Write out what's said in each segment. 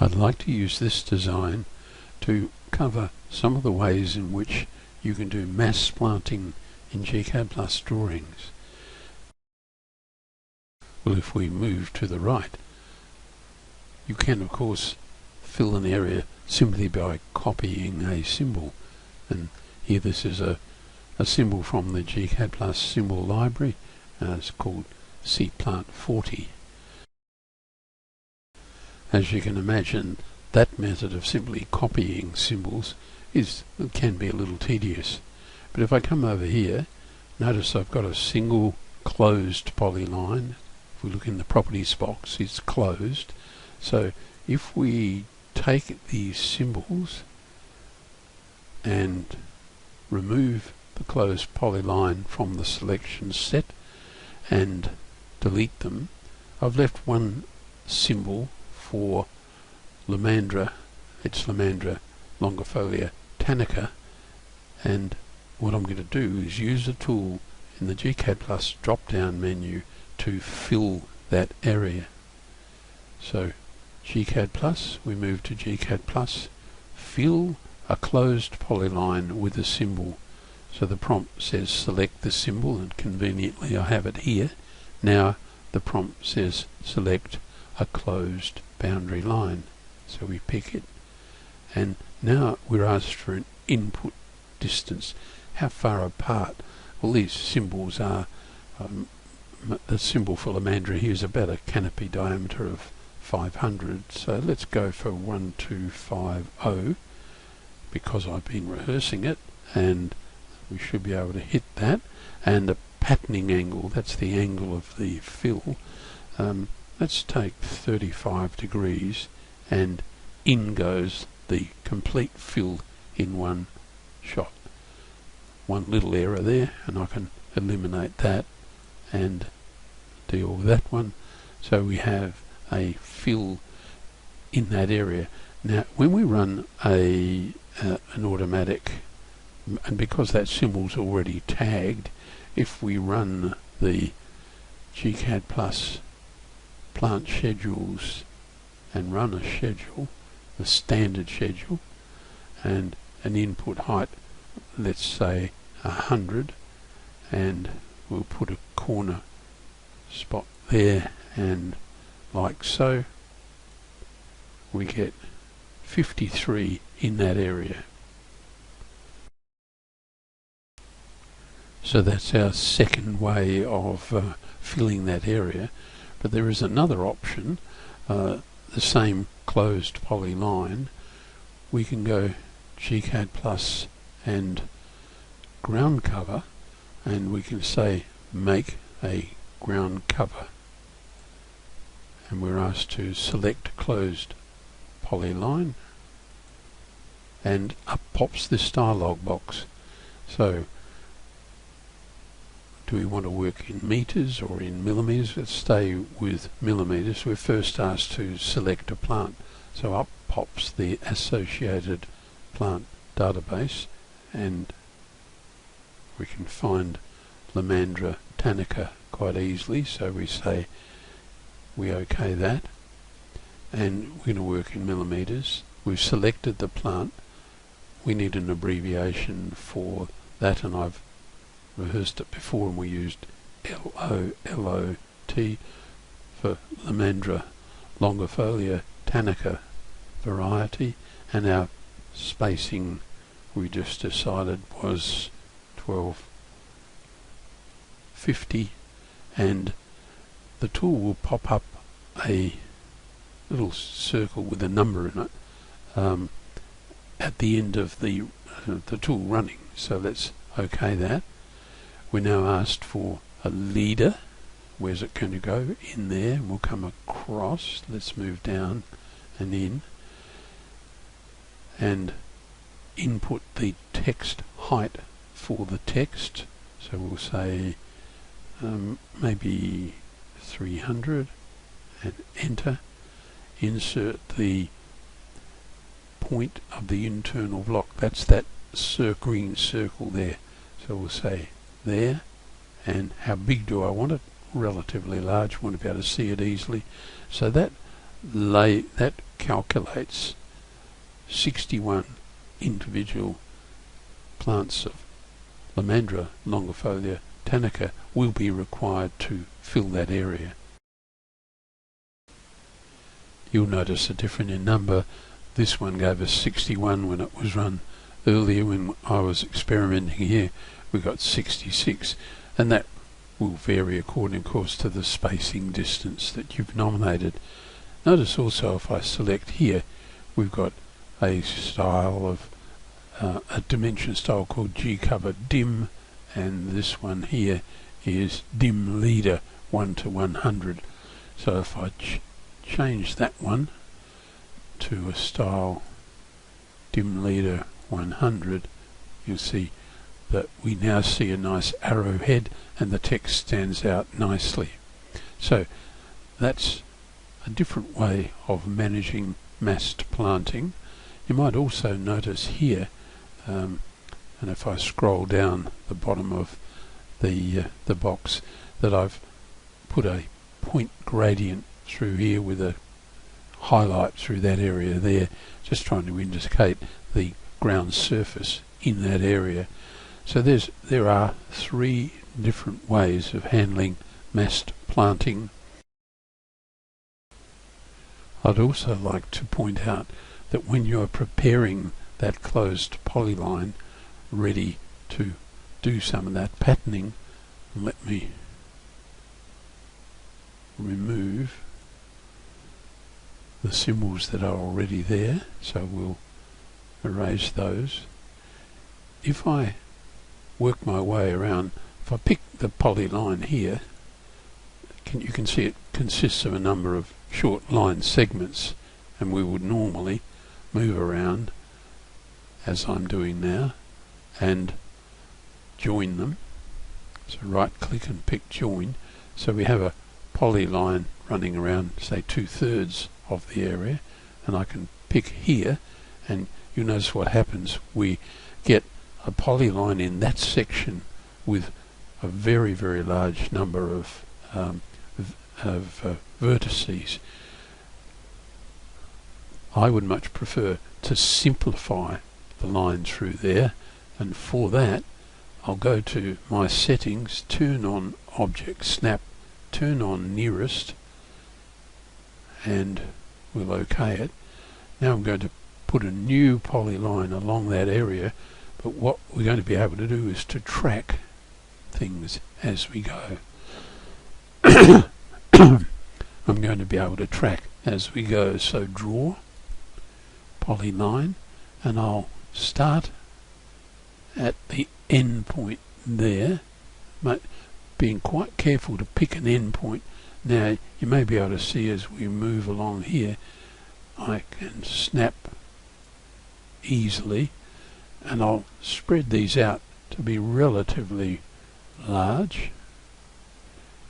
I'd like to use this design to cover some of the ways in which you can do mass planting in gCADPlus drawings. Well, if we move to the right, you can of course fill an area simply by copying a symbol, and here this is a symbol from the gCADPlus symbol library. It's called cPlant40. As you can imagine, that method of simply copying symbols can be a little tedious. But if I come over here, notice I've got a single closed polyline. If we look in the properties box, it's closed. So if we take these symbols and remove the closed polyline from the selection set and delete them, I've left one symbol for Llamandra. It's Llamandra longifolia tannica, and what I'm going to do is use a tool in the gCADPlus drop down menu to fill that area. So gCADPlus, we move to gCADPlus, fill a closed polyline with a symbol. So the prompt says select the symbol, and conveniently I have it here. Now the prompt says select a closed boundary line. So we pick it, and now we're asked for an input distance. How far apart? Well, these symbols are, the symbol for Llamandra here is about a canopy diameter of 500, so let's go for 1250 because I've been rehearsing it, and we should be able to hit that. And the patterning angle, that's the angle of the fill. Let's take 35 degrees, and in goes the complete fill in one shot. One little error there, and I can eliminate that and deal with that one. So we have a fill in that area. Now when we run an automatic, and because that symbol's already tagged, if we run the gCADPlus plant schedules and run a schedule, the standard schedule, and an input height, let's say 100, and we'll put a corner spot there, and like so, we get 53 in that area. So that's our second way of filling that area. But there is another option, the same closed polyline. We can go gCADPlus and ground cover, and we can say make a ground cover, and we're asked to select closed polyline, and up pops this dialog box. So do we want to work in meters or in millimeters? Let's stay with millimeters. We're first asked to select a plant, so up pops the associated plant database, and we can find Llamandra tannica quite easily. So we say we OK that, and we're going to work in millimeters. We've selected the plant. We need an abbreviation for that, and I've rehearsed it before, and we used LOT for Llamandra longifolia tannica variety, and our spacing we just decided was 1250, and the tool will pop up a little circle with a number in it at the end of the tool running. So let's OK that. We're now asked for a leader. Where's it going to go? In there, and we'll come across. Let's move down and in, and input the text height for the text. So we'll say maybe 300, and enter. Insert the point of the internal block. That's that green circle there. So we'll say there, and how big do I want it? Relatively large. I want to be able to see it easily. So that calculates 61 individual plants of Lomandra longifolia tannica will be required to fill that area. You'll notice a difference in number. This one gave us 61 when it was run earlier. When I was experimenting here, we got 66, and that will vary according, of course, to the spacing distance that you've nominated. Notice also if I select here, we've got a style of a dimension style called gCADPlus, and this one here is dim leader 1 to 100. So if I change that one to a style dim leader 100, you'll see that we now see a nice arrowhead and the text stands out nicely. So that's a different way of managing massed planting. You might also notice here, and if I scroll down the bottom of the box, that I've put a point gradient through here with a highlight through that area there, just trying to indicate the ground surface in that area. So there are 3 different ways of handling massed planting. I'd also like to point out that when you're preparing that closed polyline ready to do some of that patterning, let me remove the symbols that are already there, so we'll erase those. If I work my way around, if I pick the polyline here, you can see it consists of a number of short line segments, and we would normally move around as I'm doing now and join them. So right click and pick join, so we have a polyline running around, say 2/3 of the area, and I can pick here, and you notice what happens. We get a polyline in that section with a very, very large number of vertices. I would much prefer to simplify the line through there, and for that I'll go to my settings, turn on object snap, turn on nearest, and we'll OK it. Now I'm going to put a new polyline along that area, but what we're going to be able to do is to track things as we go. I'm going to be able to track as we go, so draw polyline, and I'll start at the end point there, but being quite careful to pick an end point. Now you may be able to see as we move along here, I can snap easily, and I'll spread these out to be relatively large,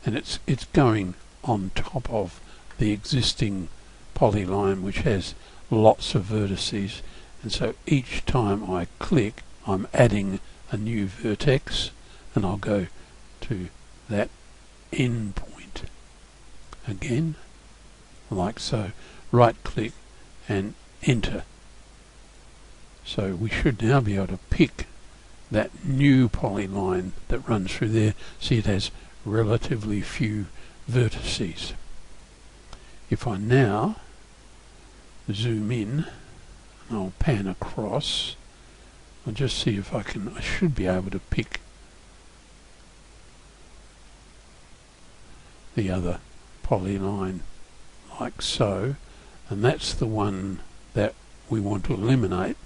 and it's going on top of the existing polyline, which has lots of vertices, and so each time I click I'm adding a new vertex, and I'll go to that end point again like so, right click and enter. So we should now be able to pick that new polyline that runs through there. See, it has relatively few vertices. If I now zoom in and I'll pan across, I'll just see if I should be able to pick the other polyline like so, and that's the one that we want to eliminate.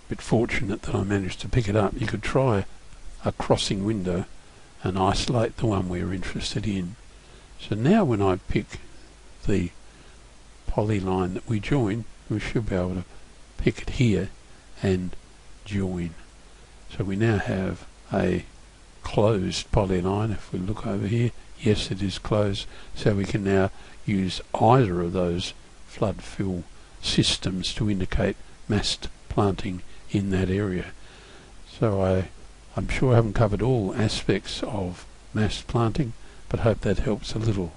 Bit fortunate that I managed to pick it up. You could try a crossing window and isolate the one we're interested in. So now when I pick the polyline that we join, we should be able to pick it here and join. So we now have a closed polyline. If we look over here, yes, it is closed, so we can now use either of those flood fill systems to indicate massed planting in that area. So I'm sure I haven't covered all aspects of massed planting, but hope that helps a little.